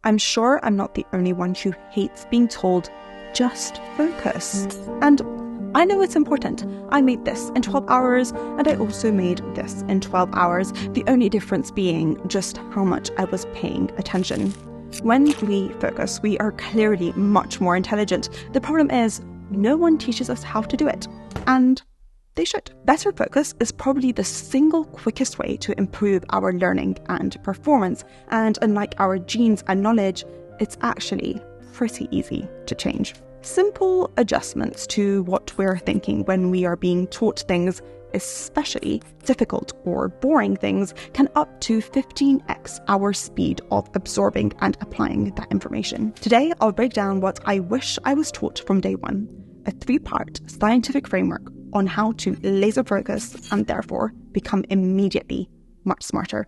I'm sure I'm not the only one who hates being told, just focus. And I know it's important. I made this in 12 hours, and I also made this in 12 hours, the only difference being just how much I was paying attention. When we focus, we are clearly much more intelligent. The problem is, no one teaches us how to do it, and they should. Better focus is probably the single quickest way to improve our learning and performance, and unlike our genes and knowledge, it's actually pretty easy to change. Simple adjustments to what we're thinking when we are being taught things, especially difficult or boring things, can up to 15x our speed of absorbing and applying that information. Today, I'll break down what I wish I was taught from day one, a 3-part scientific framework on how to laser focus and therefore become immediately much smarter.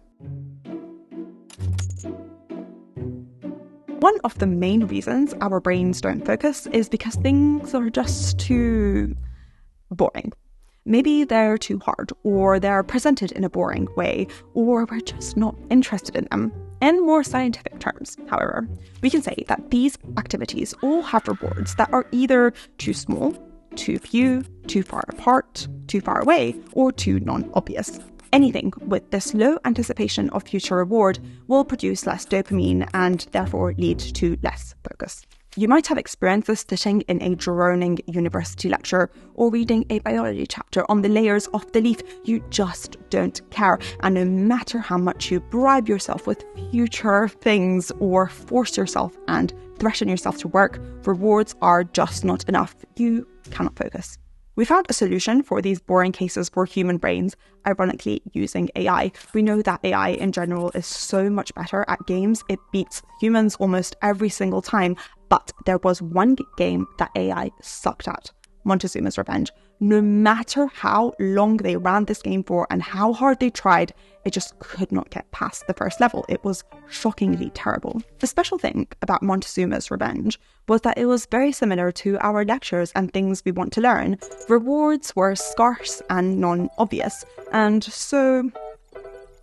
One of the main reasons our brains don't focus is because things are just too boring. Maybe they're too hard, or they're presented in a boring way, or we're just not interested in them. In more scientific terms, however, we can say that these activities all have rewards that are either too small, too few, too far apart, too far away, or too non-obvious. Anything with this low anticipation of future reward will produce less dopamine and therefore lead to less focus. You might have experienced this sitting in a droning university lecture or reading a biology chapter on the layers of the leaf. You just don't care. And no matter how much you bribe yourself with future things or force yourself and threaten yourself to work, rewards are just not enough. You cannot focus. We found a solution for these boring cases for human brains, ironically using AI. We know that AI in general is so much better at games, it beats humans almost every single time, but there was one game that AI sucked at, Montezuma's Revenge. No matter how long they ran this game for and how hard they tried, it just could not get past the first level. It was shockingly terrible. The special thing about Montezuma's Revenge was that it was very similar to our lectures and things we want to learn. Rewards were scarce and non-obvious, and so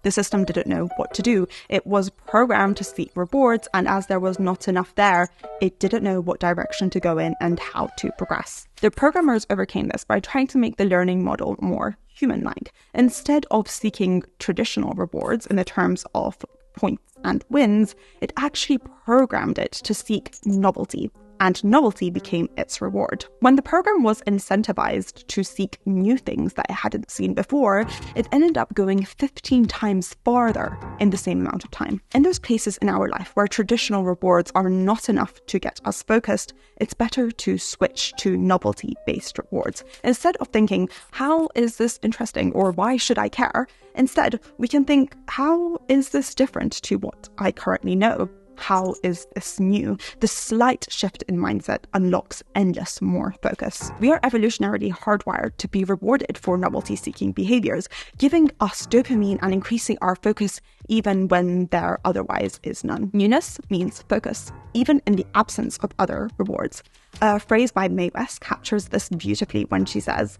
the system didn't know what to do. It was programmed to seek rewards, and as there was not enough there, it didn't know what direction to go in and how to progress. The programmers overcame this by trying to make the learning model more human-like. Instead of seeking traditional rewards in the terms of points and wins, it actually programmed it to seek novelty, and novelty became its reward. When the program was incentivized to seek new things that it hadn't seen before, it ended up going 15 times farther in the same amount of time. In those places in our life where traditional rewards are not enough to get us focused, it's better to switch to novelty-based rewards. Instead of thinking, how is this interesting, or why should I care? Instead, we can think, how is this different to what I currently know? How is this new? The slight shift in mindset unlocks endless more focus. We are evolutionarily hardwired to be rewarded for novelty-seeking behaviors, giving us dopamine and increasing our focus even when there otherwise is none. Newness means focus, even in the absence of other rewards. A phrase by Mae West captures this beautifully when she says,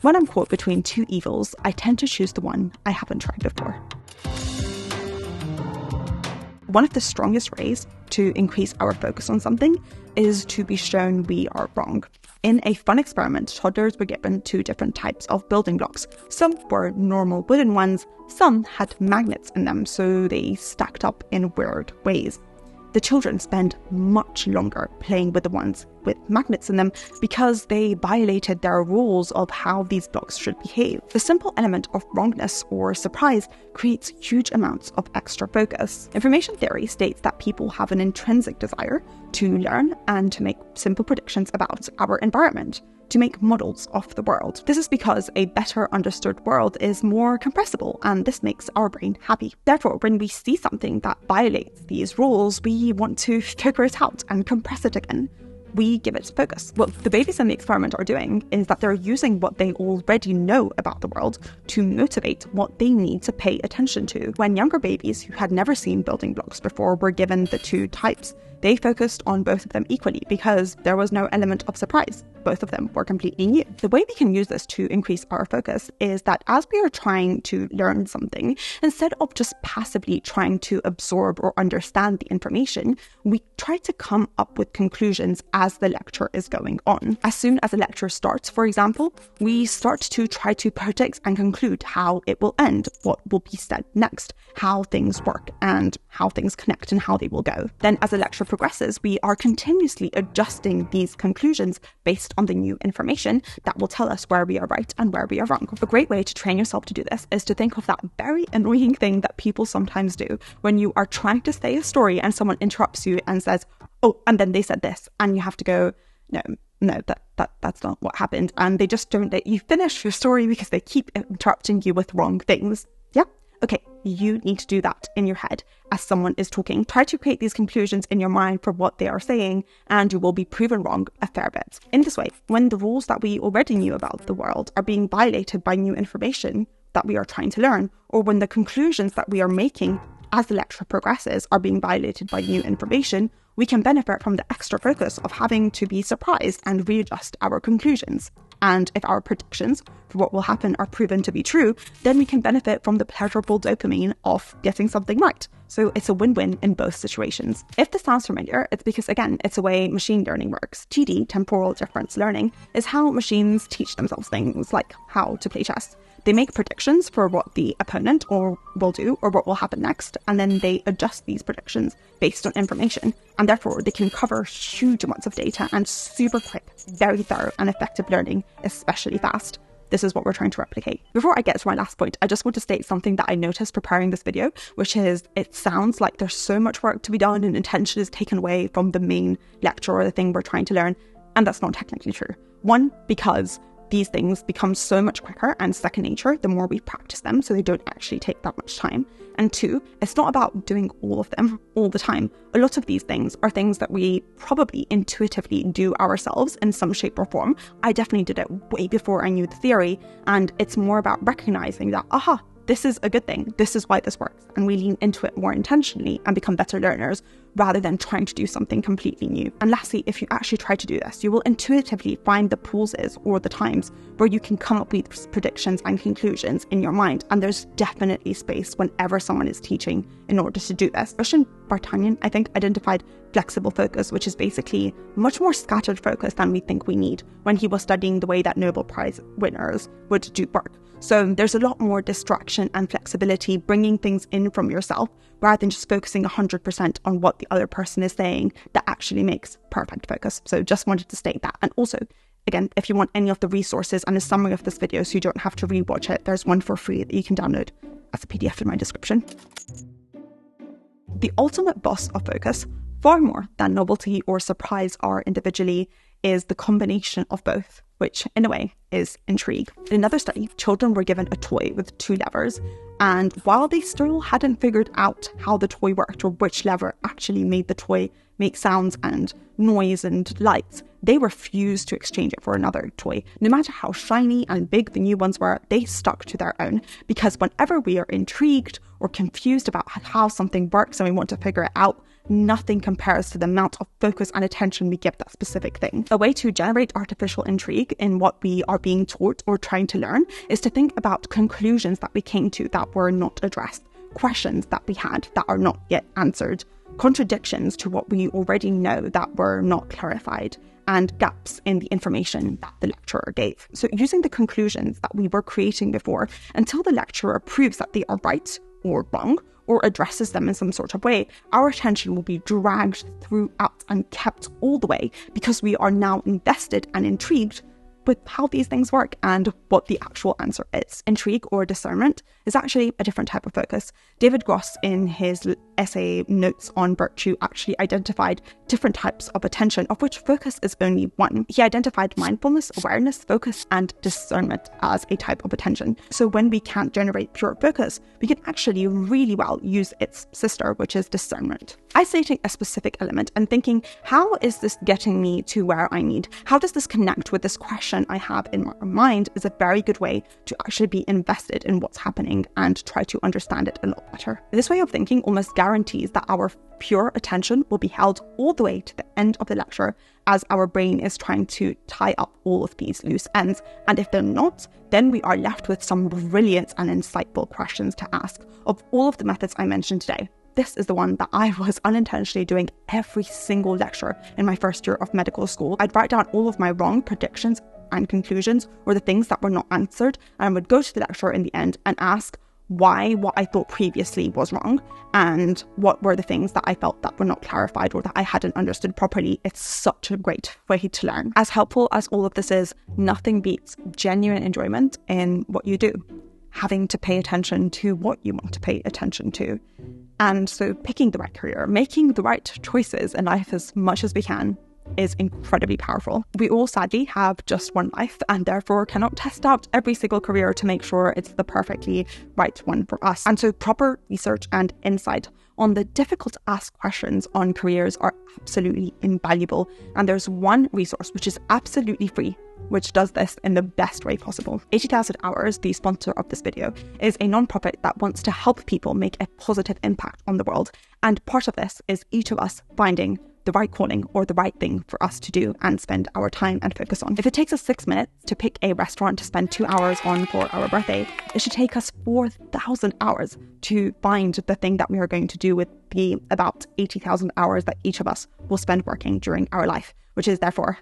"When I'm caught between two evils, I tend to choose the one I haven't tried before." One of the strongest ways to increase our focus on something is to be shown we are wrong. In a fun experiment, toddlers were given 2 different types of building blocks. Some were normal wooden ones, some had magnets in them, so they stacked up in weird ways. The children spend much longer playing with the ones with magnets in them because they violated their rules of how these blocks should behave. The simple element of wrongness or surprise creates huge amounts of extra focus. Information theory states that people have an intrinsic desire to learn and to make simple predictions about our environment, to make models of the world. This is because a better understood world is more compressible, and this makes our brain happy. Therefore, when we see something that violates these rules, we want to figure it out and compress it again. we give it focus. What the babies in the experiment are doing is that they're using what they already know about the world to motivate what they need to pay attention to. When younger babies who had never seen building blocks before were given the two types, they focused on both of them equally because there was no element of surprise. Both of them were completely new. The way we can use this to increase our focus is that as we are trying to learn something, instead of just passively trying to absorb or understand the information, we try to come up with conclusions as the lecture is going on. As soon as a lecture starts, for example, we start to try to predict and conclude how it will end, what will be said next, how things work and how things connect and how they will go. Then as the lecture progresses, we are continuously adjusting these conclusions based on the new information that will tell us where we are right and where we are wrong. A great way to train yourself to do this is to think of that very annoying thing that people sometimes do when you are trying to say a story and someone interrupts you and says, oh, and then they said this, and you have to go, no, that's not what happened. And they just don't let you finish your story because they keep interrupting you with wrong things. Yeah? Okay, you need to do that in your head as someone is talking. Try to create these conclusions in your mind for what they are saying, and you will be proven wrong a fair bit. In this way, when the rules that we already knew about the world are being violated by new information that we are trying to learn, or when the conclusions that we are making as the lecture progresses are being violated by new information, we can benefit from the extra focus of having to be surprised and readjust our conclusions. And if our predictions for what will happen are proven to be true, then we can benefit from the pleasurable dopamine of getting something right. So it's a win-win in both situations. If this sounds familiar, it's because, again, it's the way machine learning works. TD, temporal difference learning, is how machines teach themselves things like how to play chess. They make predictions for what the opponent will do or what will happen next, and then they adjust these predictions based on information. And therefore, they can cover huge amounts of data and super quick, very thorough and effective learning, especially fast. This is what we're trying to replicate. Before I get to my last point, I just want to state something that I noticed preparing this video, which is it sounds like there's so much work to be done and attention is taken away from the main lecture or the thing we're trying to learn. And that's not technically true. One, because these things become so much quicker and second nature the more we practice them, so they don't actually take that much time. And two, it's not about doing all of them all the time. A lot of these things are things that we probably intuitively do ourselves in some shape or form. I definitely did it way before I knew the theory, and it's more about recognizing that, aha, this is a good thing, this is why this works, and we lean into it more intentionally and become better learners rather than trying to do something completely new. And lastly, if you actually try to do this, you will intuitively find the pauses or the times where you can come up with predictions and conclusions in your mind, and there's definitely space whenever someone is teaching in order to do this. Russian Bartanian, I think, identified flexible focus, which is basically much more scattered focus than we think we need, when he was studying the way that Nobel Prize winners would do work. So there's a lot more distraction and flexibility, bringing things in from yourself rather than just focusing 100% on what the other person is saying, that actually makes perfect focus. So just wanted to state that. And also, again, if you want any of the resources and a summary of this video so you don't have to rewatch it, there's one for free that you can download as a PDF in my description. The ultimate boss of focus, far more than novelty or surprise are individually, is the combination of both, which in a way is intrigue. In another study, children were given a toy with two levers, and while they still hadn't figured out how the toy worked or which lever actually made the toy make sounds and noise and lights, they refused to exchange it for another toy. No matter how shiny and big the new ones were, they stuck to their own, because whenever we are intrigued or confused about how something works and we want to figure it out, nothing compares to the amount of focus and attention we give that specific thing. A way to generate artificial intrigue in what we are being taught or trying to learn is to think about conclusions that we came to that were not addressed, questions that we had that are not yet answered, contradictions to what we already know that were not clarified, and gaps in the information that the lecturer gave. So using the conclusions that we were creating before until the lecturer proves that they are right or wrong, or addresses them in some sort of way, our attention will be dragged throughout and kept all the way, because we are now invested and intrigued with how these things work and what the actual answer is. Intrigue or discernment is actually a different type of focus. David Gross, in his essay Notes on Virtue actually identified different types of attention, of which focus is only one. He identified mindfulness, awareness, focus, and discernment as a type of attention. So when we can't generate pure focus, we can actually really well use its sister, which is discernment. Isolating a specific element and thinking, how is this getting me to where I need? How does this connect with this question I have in my mind is a very good way to actually be invested in what's happening and try to understand it a lot better. This way of thinking almost guarantees that our pure attention will be held all the way to the end of the lecture, as our brain is trying to tie up all of these loose ends. And if they're not, then we are left with some brilliant and insightful questions to ask. Of all of the methods I mentioned today, this is the one that I was unintentionally doing every single lecture in my first year of medical school. I'd write down all of my wrong predictions and conclusions, or the things that were not answered, and I would go to the lecturer in the end and ask why what I thought previously was wrong, and what were the things that I felt that were not clarified or that I hadn't understood properly. It's such a great way to learn. As helpful as all of this is, nothing beats genuine enjoyment in what you do. Having to pay attention to what you want to pay attention to. And so picking the right career, making the right choices in life as much as we can, is incredibly powerful. We all sadly have just one life and therefore cannot test out every single career to make sure it's the perfectly right one for us. And so proper research and insight on the difficult to ask questions on careers are absolutely invaluable. And there's one resource which is absolutely free, which does this in the best way possible. 80,000 Hours, the sponsor of this video, is a non-profit that wants to help people make a positive impact on the world. And part of this is each of us finding the right calling or the right thing for us to do and spend our time and focus on. If it takes us 6 minutes to pick a restaurant to spend 2 hours on for our birthday, it should take us 4,000 hours to find the thing that we are going to do with the about 80,000 hours that each of us will spend working during our life, which is therefore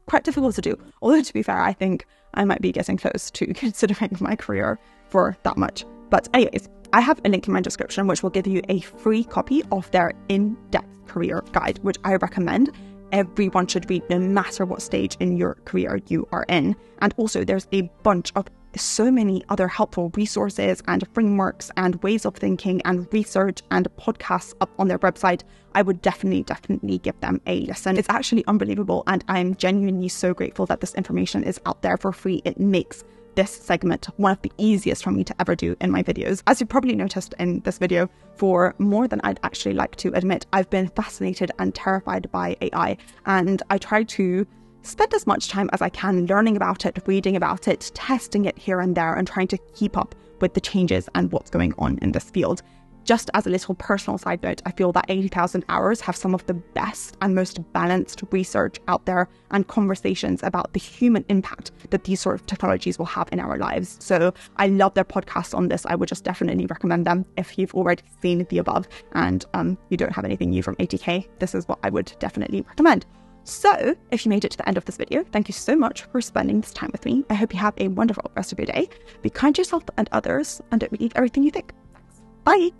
quite difficult to do. Although to be fair, I think I might be getting close to considering my career for that much. But anyways, I have a link in my description which will give you a free copy of their in-depth career guide, which I recommend everyone should read no matter what stage in your career you are in. And also there's a bunch of so many other helpful resources and frameworks and ways of thinking and research and podcasts up on their website. I would definitely give them a listen. It's actually unbelievable, and I'm genuinely so grateful that this information is out there for free. It makes this segment one of the easiest for me to ever do in my videos. As you probably noticed in this video, for more than I'd actually like to admit, I've been fascinated and terrified by AI, and I try to spend as much time as I can learning about it, reading about it, testing it here and there, and trying to keep up with the changes and what's going on in this field. Just as a little personal side note, I feel that 80,000 Hours have some of the best and most balanced research out there and conversations about the human impact that these sort of technologies will have in our lives. So I love their podcasts on this. I would just definitely recommend them if you've already seen the above and you don't have anything new from 80K. This is what I would definitely recommend. So if you made it to the end of this video, thank you so much for spending this time with me. I hope you have a wonderful rest of your day. Be kind to yourself and others, and don't believe everything you think. Thanks. Bye.